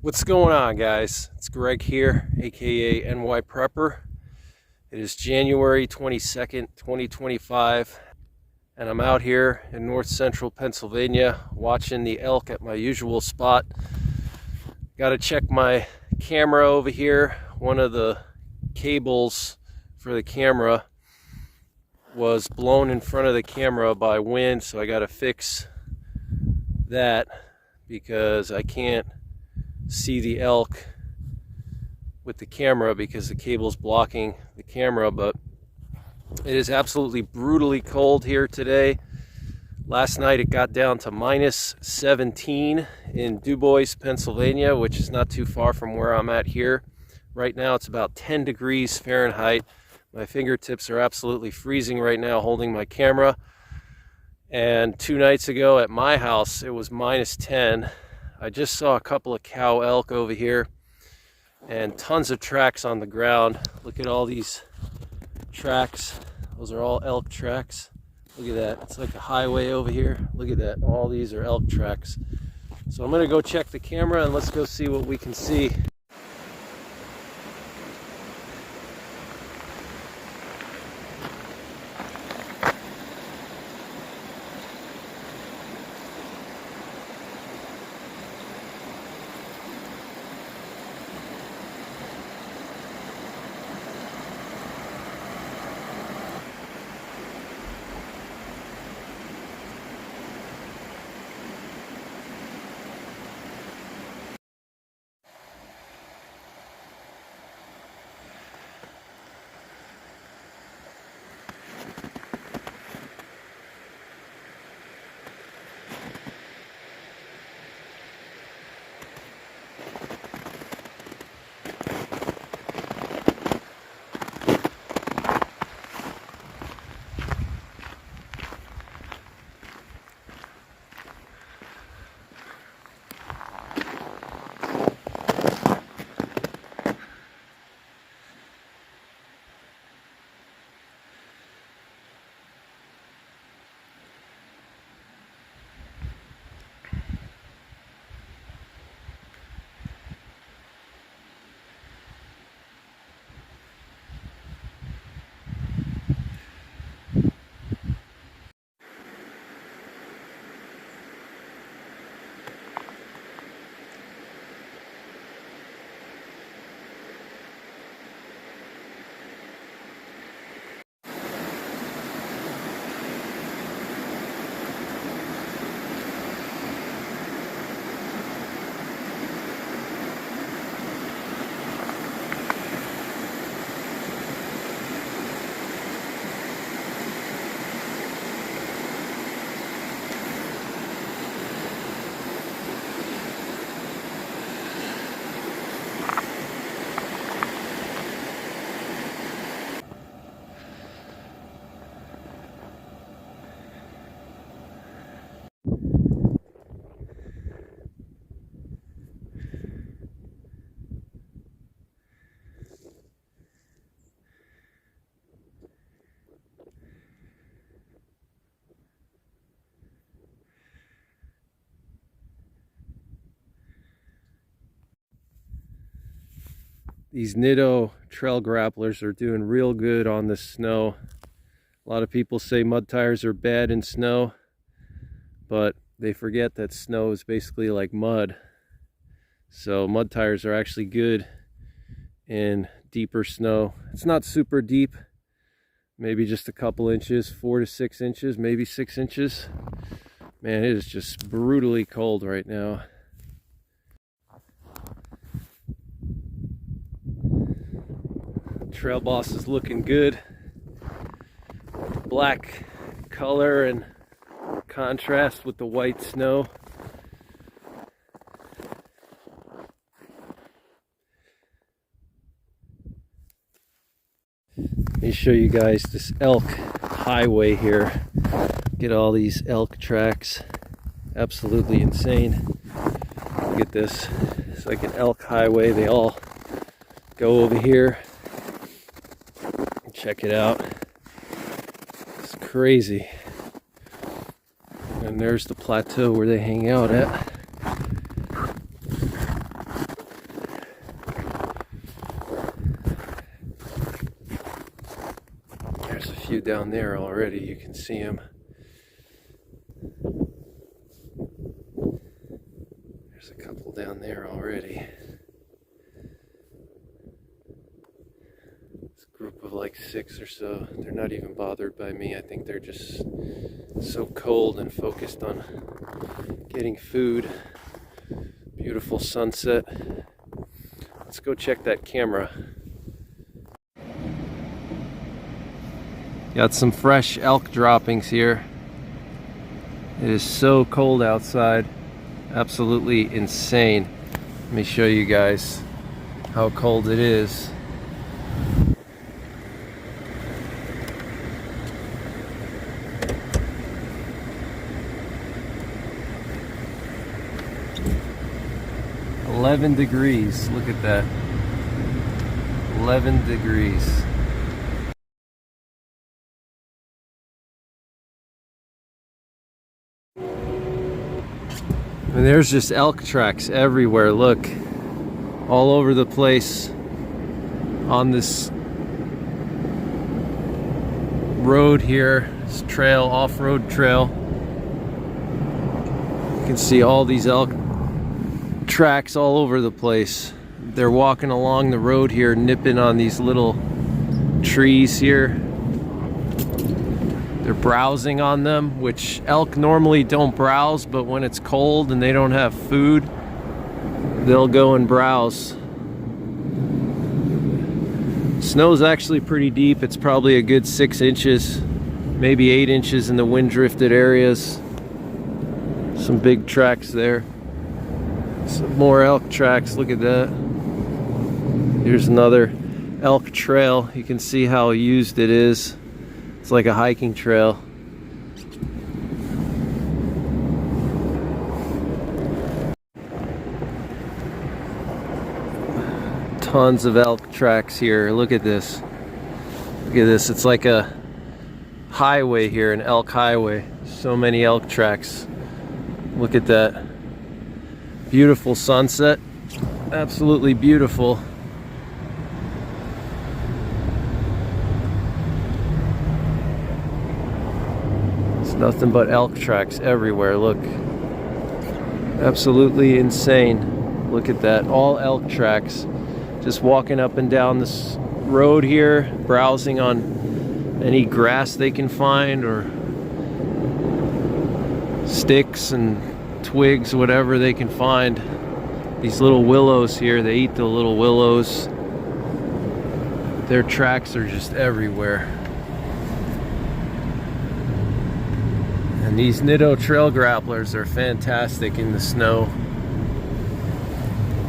What's going on, guys? It's Greg here, aka NYPrepper. It is January 22nd, 2025, and I'm out here in north central Pennsylvania watching the elk at my usual spot. Got to check my camera over here. One of the cables for the camera was blown in front of the camera by wind, so I got to fix that because I can't see the elk with the camera because the cable's blocking the camera. But it is absolutely brutally cold here today. Last night it got down to minus 17 in DuBois, Pennsylvania, which is not too far from where I'm at here. Right now it's about 10 degrees Fahrenheit. My fingertips are absolutely freezing right now holding my camera. And 2 nights ago at my house it was minus 10. I just saw a couple of cow elk over here and tons of tracks on the ground. Look at all these tracks. Those are all elk tracks. Look at that. It's like a highway over here. Look at that. All these are elk tracks. So I'm going to go check the camera and let's go see what we can see. These Nitto trail grapplers are doing real good on the snow. A lot of people say mud tires are bad in snow, but they forget that snow is basically like mud. So mud tires are actually good in deeper snow. It's not super deep, maybe just a couple inches, 4 to 6 inches, maybe 6 inches. Man, it is just brutally cold right now. Trail Boss is looking good. Black color and contrast with the white snow. Let me show you guys this elk highway here. Get all these elk tracks. Absolutely insane. Look at this. It's like an elk highway. They all go over here. Check it out. It's crazy. And there's the plateau where they hang out at. few down there already. You can see them. There's a couple down there already. It's a group of like 6 or so. They're not even bothered by me. I think they're just so cold and focused on getting food. Beautiful sunset. Let's go check that camera. Got some fresh elk droppings here. It is so cold outside. Absolutely insane. Let me show you guys how cold it is. $11 degrees. Look at that. 11 degrees. And there's just elk tracks everywhere. Look, all over the place on this road here, this trail, off-road trail. You can see all these elk tracks all over the place. They're walking along the road here, nipping on these little trees here. They're browsing on them, which elk normally don't browse, but when it's cold and they don't have food, they'll go and browse. Snow's actually pretty deep. It's probably a good 6 inches, maybe 8 inches in the wind drifted areas. Some big tracks there. Some more elk tracks. Look at that. Here's another elk trail. You can see how used it is. It's like a hiking trail. Tons of elk tracks here. Look at this. Look at this. It's like a highway here, an elk highway. So many elk tracks. Look at that. Beautiful sunset. Absolutely beautiful. Nothing but elk tracks everywhere. Look, absolutely insane. Look at that, all elk tracks. Just walking up and down this road here, browsing on any grass they can find or sticks and twigs, whatever they can find. These little willows here, they eat the little willows. Their tracks are just everywhere. And these Nitto trail grapplers are fantastic in the snow.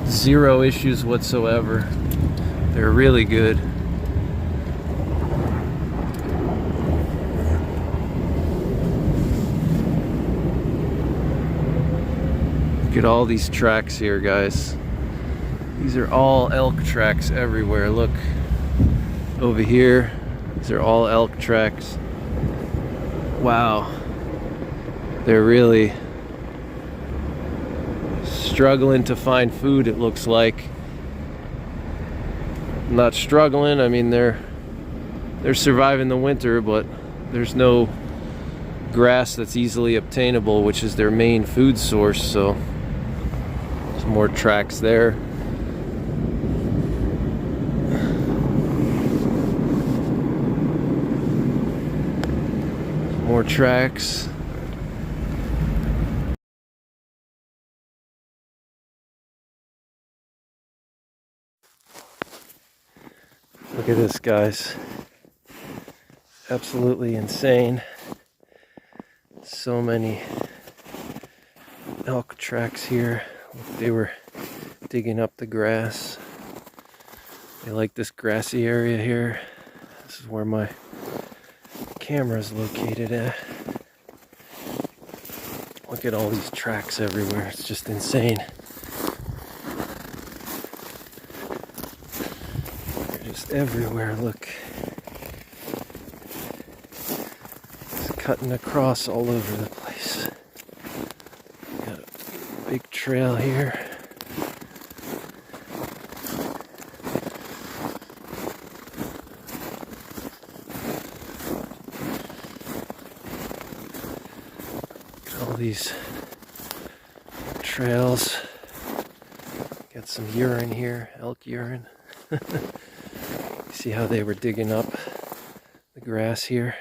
Zero issues whatsoever. They're really good. Look at all these tracks here, guys. These are all elk tracks everywhere. Look over here. These are all elk tracks. Wow. They're really struggling to find food, it looks like. Not struggling, I mean they're surviving the winter, but there's no grass that's easily obtainable, which is their main food source. So some more tracks there. More tracks. Look at this, guys. Absolutely insane. So many elk tracks here. They were digging up the grass. They like this grassy area here. This is where my camera is located at. Look at all these tracks everywhere. It's just insane. Just everywhere, look. It's cutting across all over the place. Got a big trail here. these trails. Got some urine here, elk urine. See how they were digging up the grass here?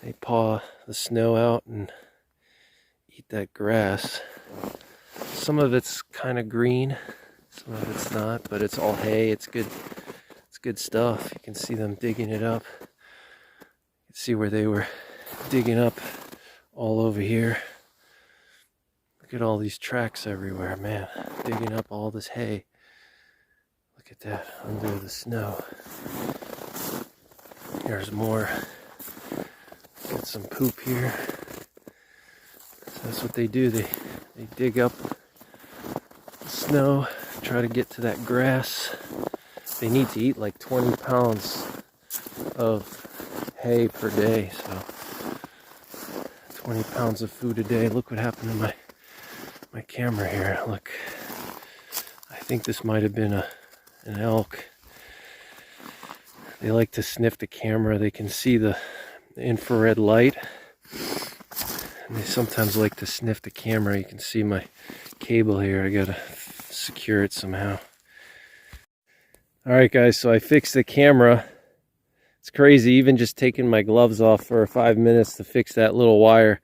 They paw the snow out and eat that grass. Some of it's kind of green, some of it's not, but it's all hay. It's good stuff. You can see them digging it up. You can see where they were digging up all over here. Look at all these tracks everywhere, man. Digging up all this hay. Look at that under the snow. There's more. Got some poop here. So that's what they do. They dig up the snow, try to get to that grass. They need to eat like 20 pounds of hay per day. So 20 pounds of food a day. Look what happened to my camera here. Look, I think this might have been an elk. They like to sniff the camera. They can see the infrared light, and they sometimes like to sniff the camera. You can see my cable here. I gotta secure it somehow. Alright guys, so I fixed the camera. It's crazy, even just taking my gloves off for 5 minutes to fix that little wire,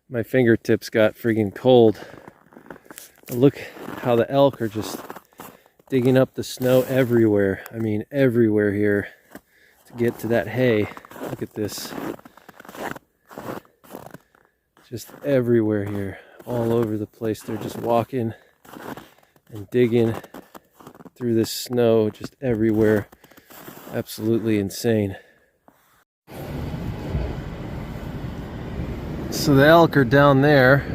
my fingertips got freaking cold. But look how the elk are just digging up the snow everywhere. I mean everywhere here to get to that hay. Look at this. Just everywhere here, all over the place. They're just walking and digging through this snow just everywhere. Absolutely insane. So the elk are down there.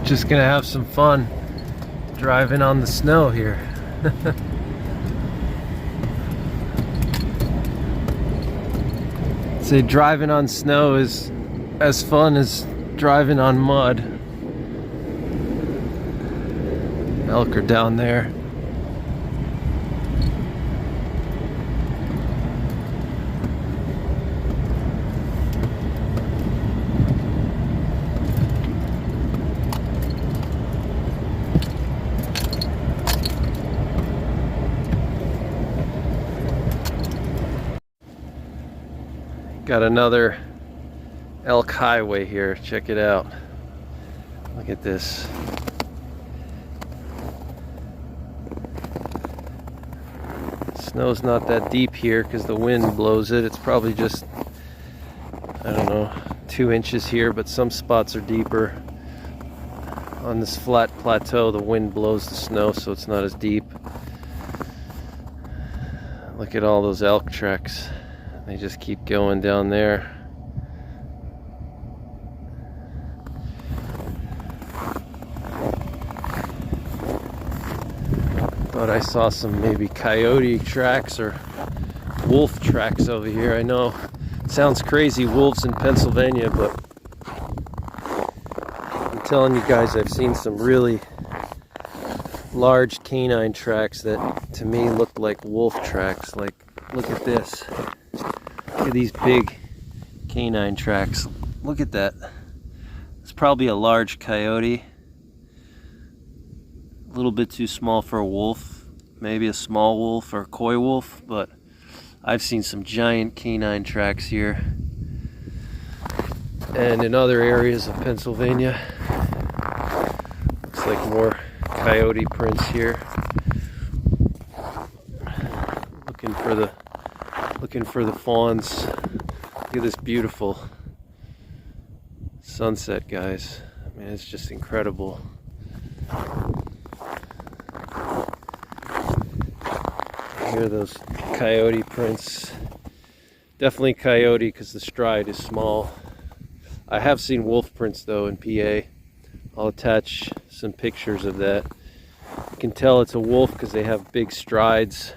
Just gonna have some fun driving on the snow here. Say driving on snow is as fun as driving on mud. Elk are down there. Got another elk highway here. Check it out. Look at this. Snow's not that deep here because the wind blows it. It's probably just, I don't know, 2 inches here, but some spots are deeper. On this flat plateau, the wind blows the snow, so it's not as deep. Look at all those elk tracks. They just keep going down there. Thought I saw some maybe coyote tracks or wolf tracks over here. I know it sounds crazy, wolves in Pennsylvania, but I'm telling you guys, I've seen some really large canine tracks that to me look like wolf tracks. Like, look at this. Look at these big canine tracks. Look at that. It's probably a large coyote. A little bit too small for a wolf. Maybe a small wolf or a coy wolf, but I've seen some giant canine tracks here. And in other areas of Pennsylvania. Looks like more coyote prints here. Looking for the fawns. Look at this beautiful sunset, guys. I mean, it's just incredible. Here are those coyote prints. Definitely coyote because the stride is small. I have seen wolf prints though in PA. I'll attach some pictures of that. You can tell it's a wolf because they have big strides.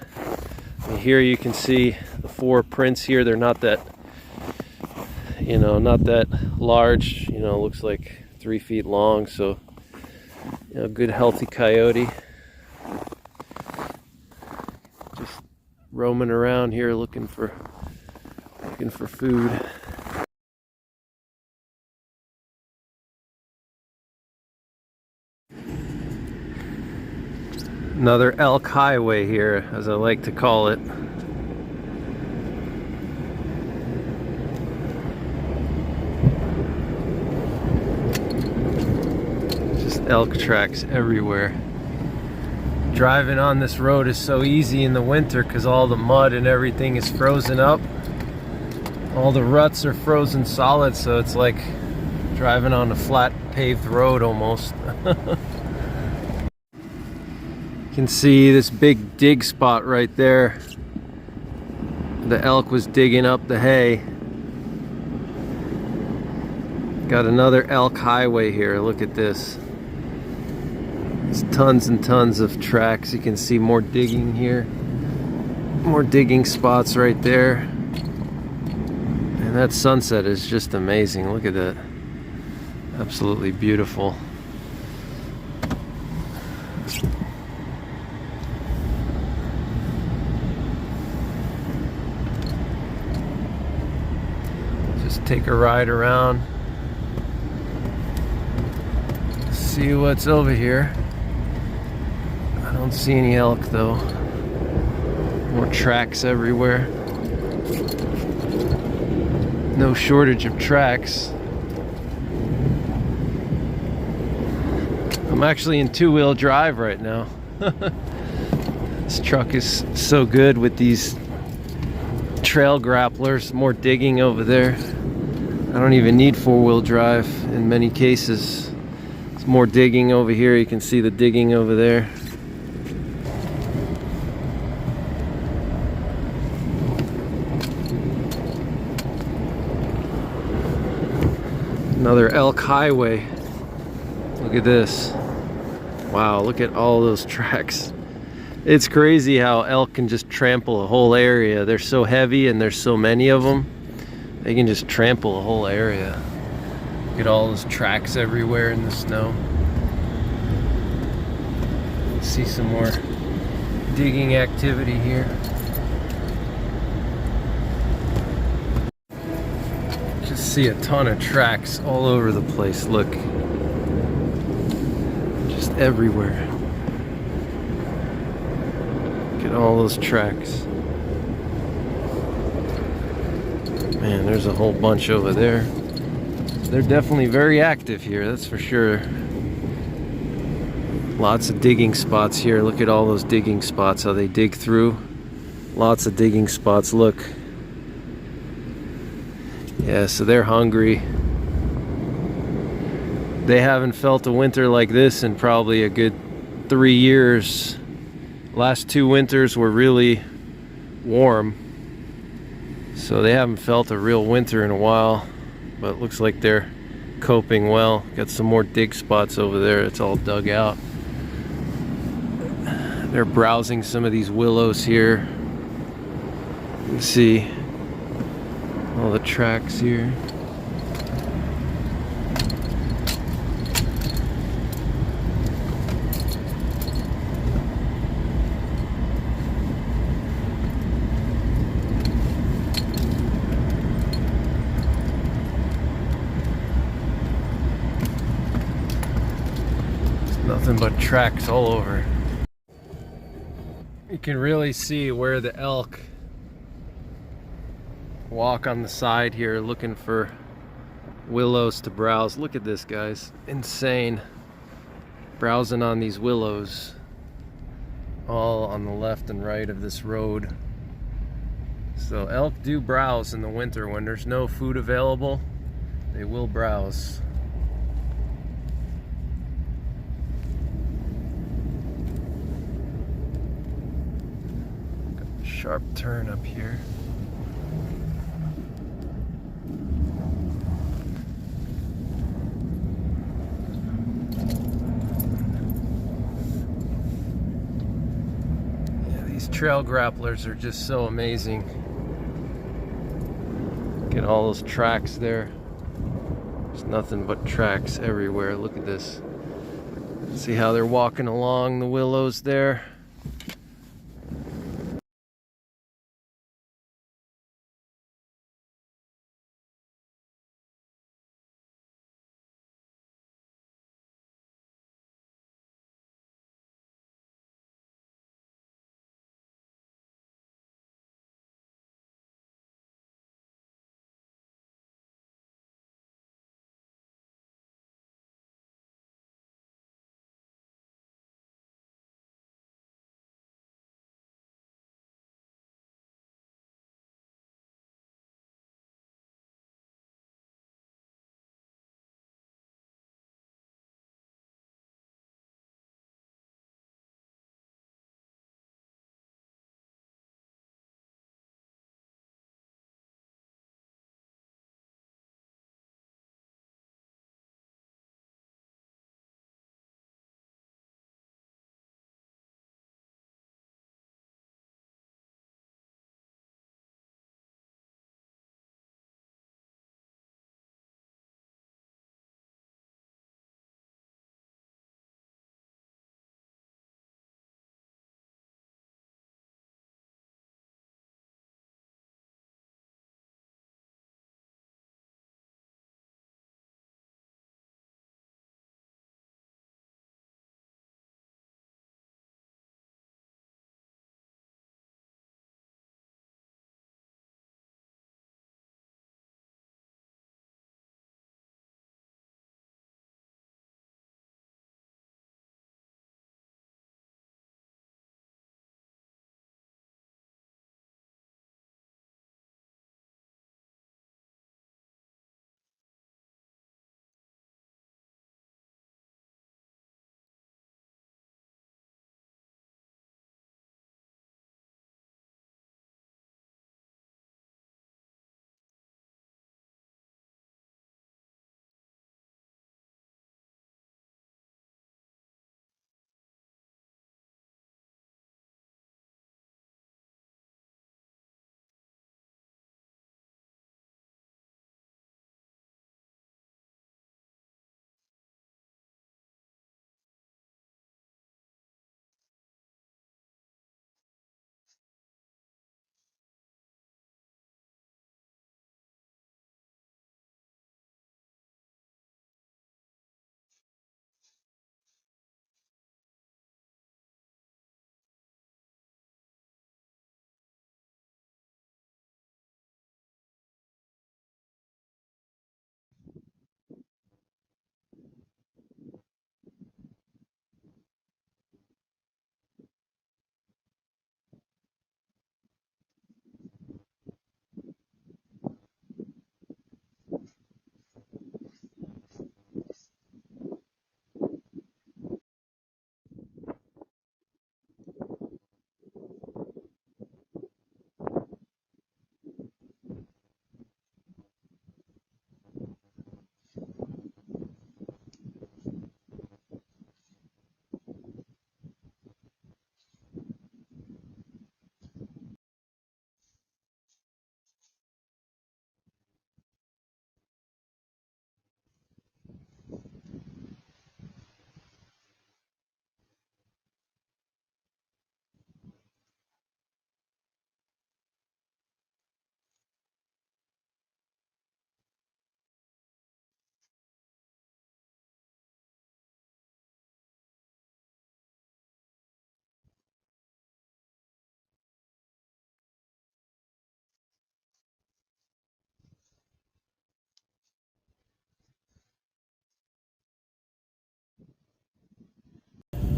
And here you can see the 4 prints here. They're not that, not that large. Looks like 3 feet long. So, good healthy coyote. Just roaming around here looking for food. Another elk highway here, as I like to call it. Just elk tracks everywhere. Driving on this road is so easy in the winter because all the mud and everything is frozen up. All the ruts are frozen solid, so it's like driving on a flat paved road almost. You can see this big dig spot right there. The elk was digging up the hay. Got another elk highway here. Look at this. There's tons and tons of tracks. You can see more digging here. More digging spots right there. And that sunset is just amazing. Look at that. Absolutely beautiful. Just take a ride around. See what's over here. I don't see any elk though. More tracks everywhere. No shortage of tracks. I'm actually in two-wheel drive right now. This truck is so good with these trail grapplers. More digging over there. I don't even need four-wheel drive in many cases. There's more digging over here. You can see the digging over there. Another elk highway. Look at this. Wow, look at all those tracks. It's crazy how elk can just trample a whole area. They're so heavy and there's so many of them. They can just trample a whole area. Look at all those tracks everywhere in the snow. See some more digging activity here. Just see a ton of tracks all over the place. Look. Just everywhere. Look at all those tracks. Man, there's a whole bunch over there. They're definitely very active here, that's for sure. Lots of digging spots here. Look at all those digging spots, how they dig through. Lots of digging spots, look. Yeah, so they're hungry. They haven't felt a winter like this in probably a good 3 years. Last 2 winters were really warm. So they haven't felt a real winter in a while. But it looks like they're coping well. Got some more dig spots over there. It's all dug out. They're browsing some of these willows here. You can see all the tracks here. Nothing but tracks all over. You can really see where the elk walk on the side here looking for willows to browse. Look at this, guys. Insane. Browsing on these willows. All on the left and right of this road. So elk do browse in the winter when there's no food available. They will browse. Sharp turn up here. Yeah, these trail grapplers are just so amazing. Look at all those tracks there. There's nothing but tracks everywhere. Look at this. See how they're walking along the willows there?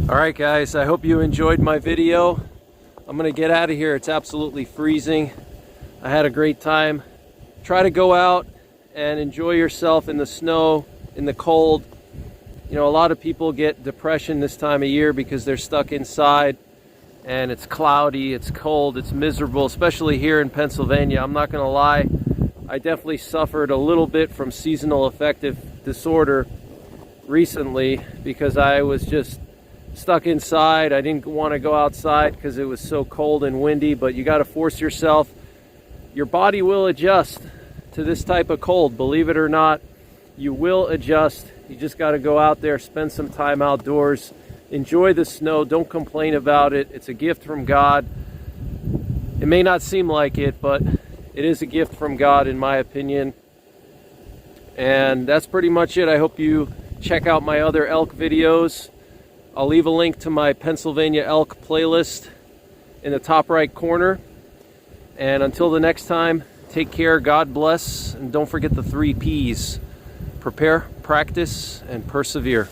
Alright guys, I hope you enjoyed my video. I'm gonna get out of here. It's absolutely freezing. I had a great time. Try to go out and enjoy yourself in the snow, in the cold. You know, a lot of people get depression this time of year because they're stuck inside and it's cloudy, it's cold, it's miserable, especially here in Pennsylvania. I'm not gonna lie, I definitely suffered a little bit from seasonal affective disorder recently because I was just stuck inside. I didn't want to go outside because it was so cold and windy, but you got to force yourself. Your body will adjust to this type of cold. Believe it or not, you will adjust. You just got to go out there, spend some time outdoors, enjoy the snow, don't complain about it. It's a gift from God. It may not seem like it, but it is a gift from God in my opinion. And that's pretty much it. I hope you check out my other elk videos. I'll leave a link to my Pennsylvania elk playlist in the top right corner. And until the next time, take care, God bless, and don't forget the 3 Ps. Prepare, practice, and persevere.